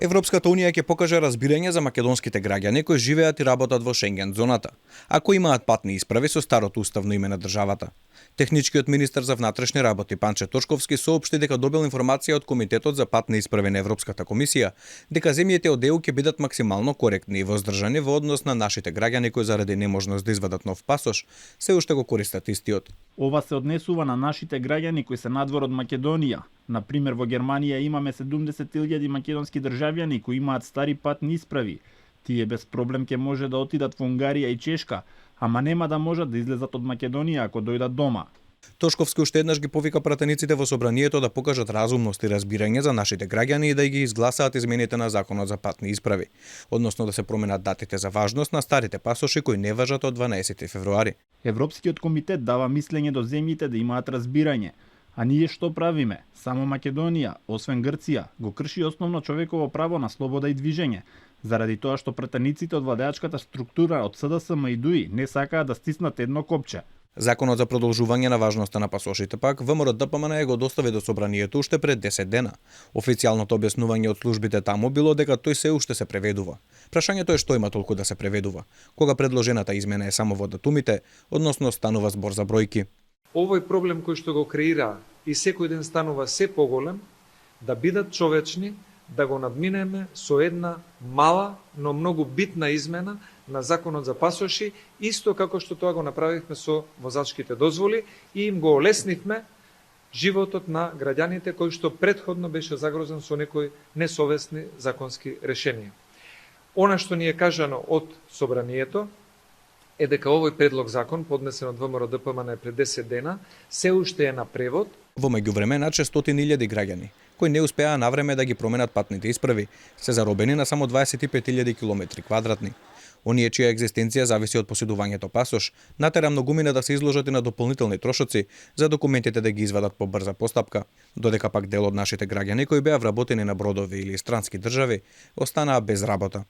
Европската унија ќе покаже разбирање за македонските граѓани кои живеат и работат во Шенген зоната, а кои имаат патни исправи со старото уставно име на државата. Техничкиот министер за внатрешни работи Панче Тошковски соопшти дека добил информација од Комитетот за патни исправи на Европската комисија дека земјите од ЕУ ќе бидат максимално коректни и воздржани во однос на нашите граѓани кои заради неможност да извадат нов пасош се уште го користат истиот. Ова се однесува на нашите граѓани кои се надвор од Македонија. Например, во Германија имаме 70.000 македонски државјани кои имаат стари патни исправи. Тие без проблем ќе може да отидат во Унгарија и Чешка, ама нема да можат да излезат од Македонија ако дојдат дома. Тошковски уште еднаш ги повика пратениците во собранието да покажат разумност и разбирање за нашите граѓани и да ги изгласаат измените на законот за патни исправи, односно да се променат датите за важност на старите пасоши кои не важат од 12 февруари. Европскиот комитет дава мислење до земјите да имаат разбирање. А ние што правиме? Само Македонија, освен Грција, го крши основно човеково право на слобода и движење, заради тоа што пратениците од владеачката структура од СДСМ и ДУИ не сакаат да стиснат едно копче. Законот за продолжување на важноста на пасошите пак ВМРО ДПМН го достави до собранието уште пред 10 дена. Официјалното објаснување од службите таму било дека тој се уште се преведува. Прашањето е што има толку да се преведува, кога предложената измена е само во датумите, односно станува збор за бројки. Овој проблем кој што го креира и секој ден станува се поголем, да бидат човечни, да го надминеме со една мала, но многу битна измена на законот за пасоши, исто како што тоа го направивме со возачките дозволи и им го олеснивме животот на граѓаните кои што претходно беше загрозен со некои несовесни законски решенија. Она што ни е кажано од собранието е дека овој предлог закон, поднесен од ВМРО ДПМН пред 10 дена, се уште е на превод. Во меѓувреме над 600.000 граѓани, кои не успеа навреме да ги променат патните исправи, се заробени на само 25.000 километри квадратни. Оние чија екзистенција зависи од поседувањето пасош, натера многумина да се изложат и на дополнителни трошоци за документите да ги извадат по брза постапка, додека пак дел од нашите граѓани кои беа вработени на бродови или странски држави, останаа без работа.